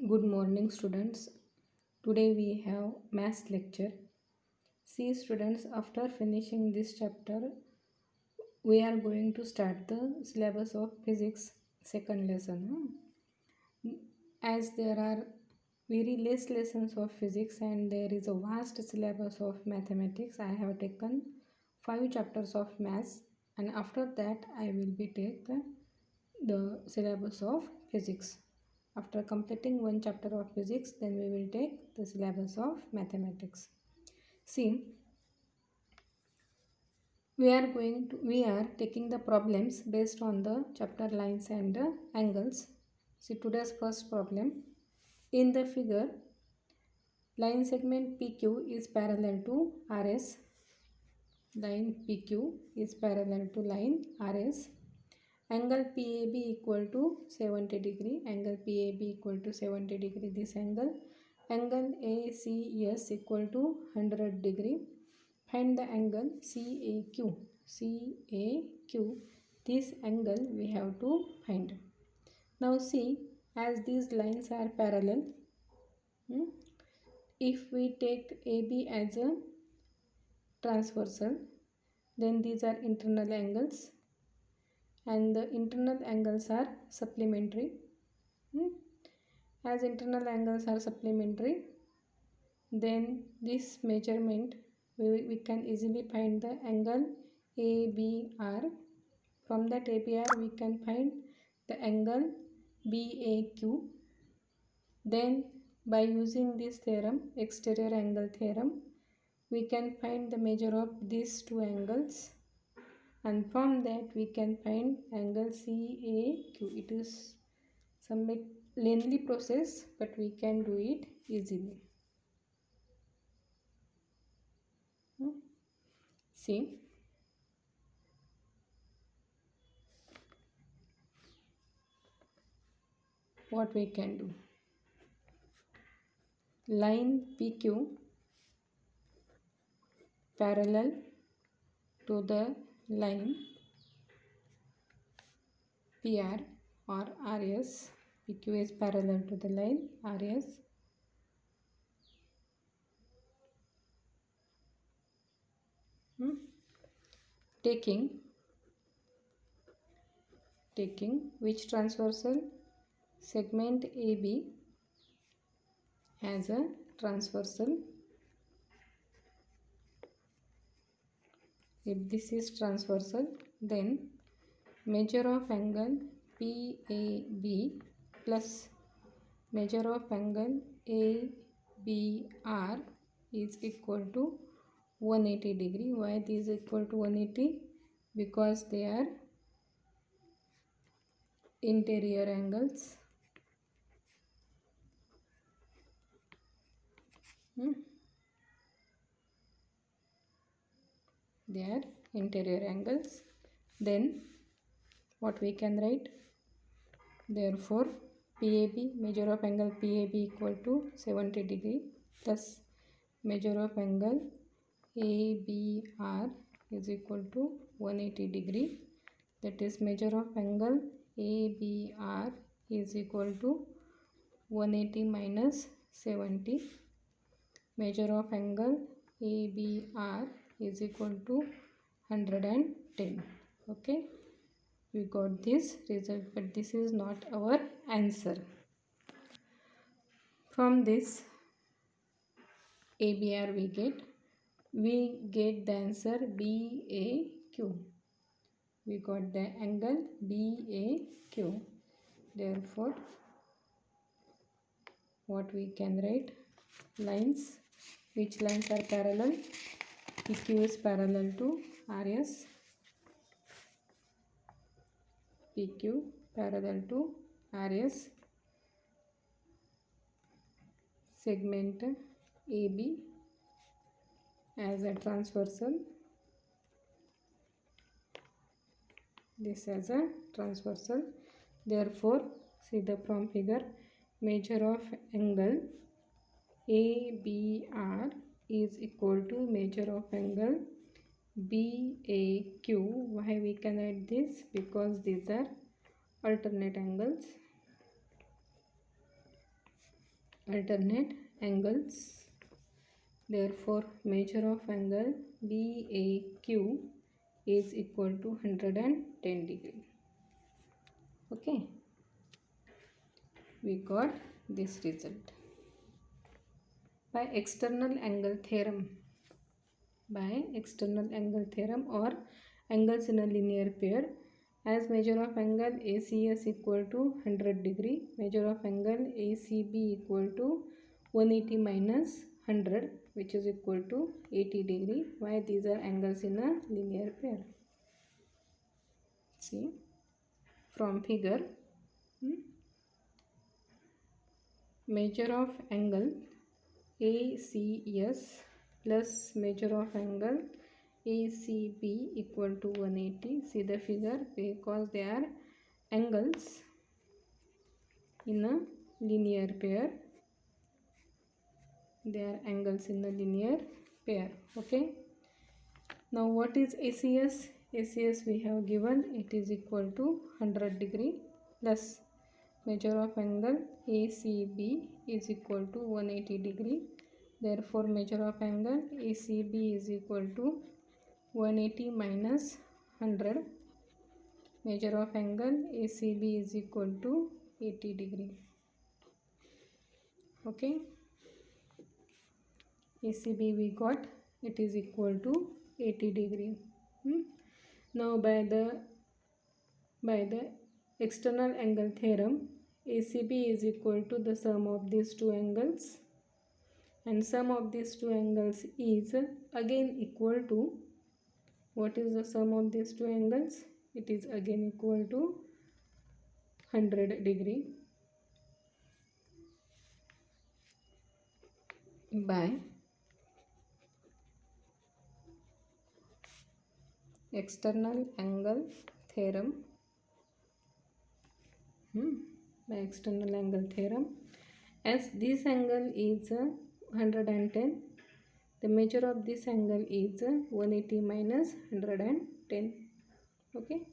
Good morning, students. Today we have maths lecture. See, students, after finishing this chapter, we are going to start the syllabus of physics second lesson. As there are very less lessons of physics and there is a vast syllabus of mathematics, I have taken 5 chapters of maths, and after that I will be take the syllabus of physics. After completing one chapter of physics, then we will take the syllabus of mathematics. See, we are taking the problems based on the chapter lines and angles. See, today's first problem. In the figure, line segment PQ is parallel to RS. Line PQ is parallel to line RS. Angle PAB equal to 70 degree. Angle PAB equal to 70 degree. This angle. Angle ACS equal to 100 degree. Find the angle CAQ. CAQ. This angle we have to find. Now see, as these lines are parallel, if we take AB as a transversal, then these are internal angles and the internal angles are supplementary. As internal angles are supplementary, then this measurement we can easily find the angle ABR. From that ABR we can find the angle BAQ. Then by using this theorem, exterior angle theorem, we can find the measure of these two angles, and from that we can find angle CAQ. It is some lengthy process, but we can do it easily. See, what we can do. Line PQ parallel to the line PR or RS. PQ is parallel to the line RS. Taking which transversal? Segment AB as a transversal. If this is transversal, then measure of angle PAB plus measure of angle ABR is equal to 180 degree. Why this is equal to 180? Because they are interior angles. They are interior angles. Then what we can write? Therefore, PAB, measure of angle PAB equal to 70 degree plus measure of angle ABR is equal to 180 degree. That is, measure of angle ABR is equal to 180 minus 70. Measure of angle ABR is equal to 110. Okay, we got this result, but this is not our answer. From this ABR we get the answer BAQ. We got the angle BAQ. Therefore, what we can write? Lines. Which lines are parallel? PQ is parallel to RS. PQ parallel to RS. Segment AB as a transversal. This as a transversal. Therefore, see the from figure, measure of angle ABR is equal to measure of angle BAQ. Why we can write this? Because these are alternate angles. alternate angles. Therefore, measure of angle BAQ is equal to 110 degree. Okay, we got this result by external angle theorem. By external angle theorem or angles in a linear pair, as measure of angle ACS equal to 100 degree, measure of angle ACB equal to 180 minus 100, which is equal to 80 degree. Why these are angles in a linear pair? See from figure, measure of angle ACS plus measure of angle ACB equal to 180. See the figure, because they are angles in a linear pair. They are angles in a linear pair. Okay. Now what is ACS? ACS we have given, it is equal to 100 degree plus measure of angle ACB is equal to 180 degree. Therefore, measure of angle ACB is equal to 180 minus 100. Measure of angle ACB is equal to 80 degree. Okay. ACB we got, it is equal to 80 degree. Now by the external angle theorem, ACB is equal to the sum of these two angles, and sum of these two angles is again equal to, what is the sum of these two angles? It is again equal to 100 degree. By external angle theorem, by external angle theorem, as this angle is 110, the measure of this angle is 180 minus 110. Okay.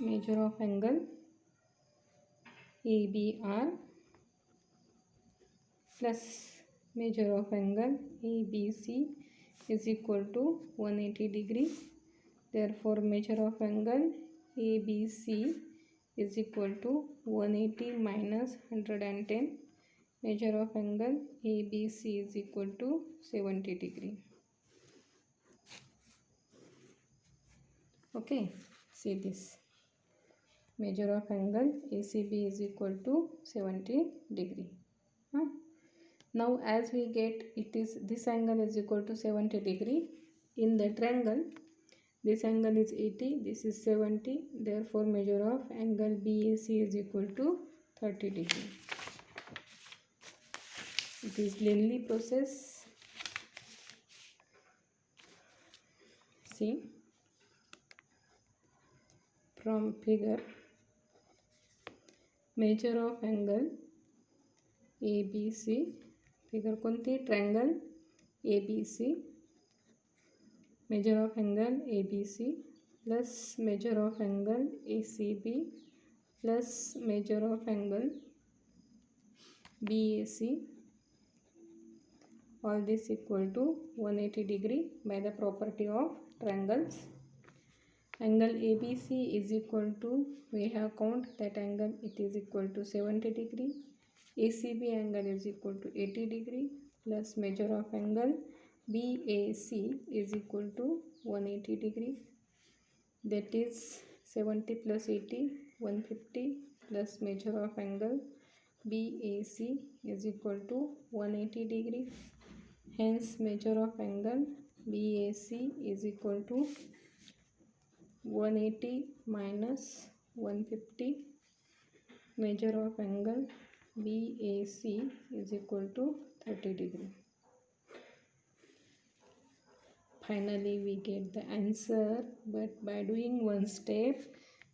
Measure of angle ABR plus measure of angle ABC is equal to 180 degree. Therefore, measure of angle ABC is equal to 180 minus 110. Measure of angle ABC is equal to 70 degree. Okay, see this. Measure of angle ACB is equal to 70 degree. Now as we get, it is this angle is equal to 70 degree. In the triangle, this angle is 80, this is 70. Therefore, measure of angle BAC is equal to 30 degree. It is lengthy process. See from figure, measure of angle ABC, figure कोणती? Triangle ABC, measure of angle ABC plus measure of angle ACB plus measure of angle BAC, all this equal to 180 degree by the property of triangles. Angle ABC is equal to, we have count that angle, it is equal to 70 degree. ACB angle is equal to 80 degree plus measure of angle BAC is equal to 180 degree. That is 70 plus 80, 150 plus measure of angle BAC is equal to 180 degree. Hence, measure of angle BAC is equal to 180 minus 150. Measure of angle BAC is equal to 30 degree. Finally, we get the answer, but by doing one step.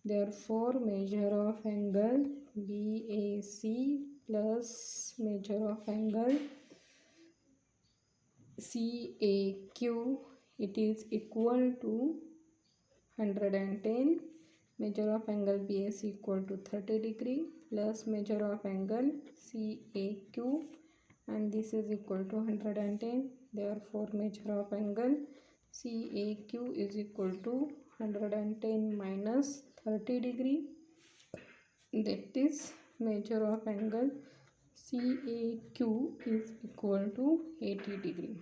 Therefore, measure of angle BAC plus measure of angle CAQ, it is equal to 110. measure of angle BAC equal to 30 degree plus measure of angle CAQ, and this is equal to 110. Therefore measure of angle CAQ is equal to 110 minus 30 degree, that is measure of angle CAQ is equal to 80 degree.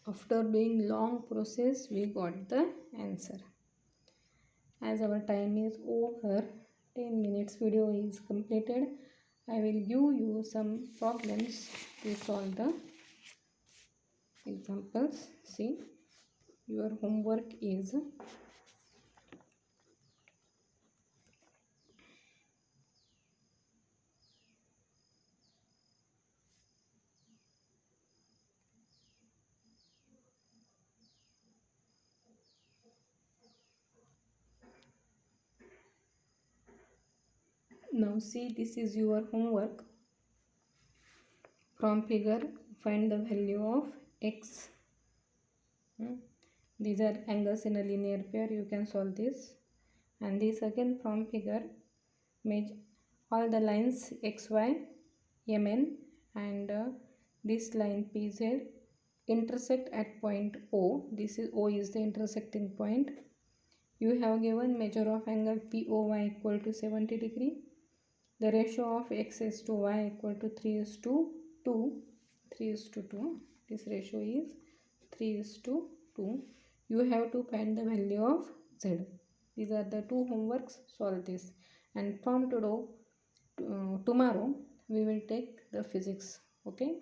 After doing long process, we got the answer. As our time is over, 10 minutes video is completed. I will give you some problems to solve the examples. See, your homework is now. See, this is your homework. From figure, find the value of x. These are angles in a linear pair. You can solve this. And this again from figure, measure all the lines xy, mn, and this line pz intersect at point O. This is O is the intersecting point. You have given measure of angle POY equal to 70 degree. The ratio of x is to y equal to 3 is to 2. 3 is to 2. This ratio is 3 is to 2. You have to find the value of z. These are the two homeworks. Solve this. And from tomorrow we will take the physics. Okay.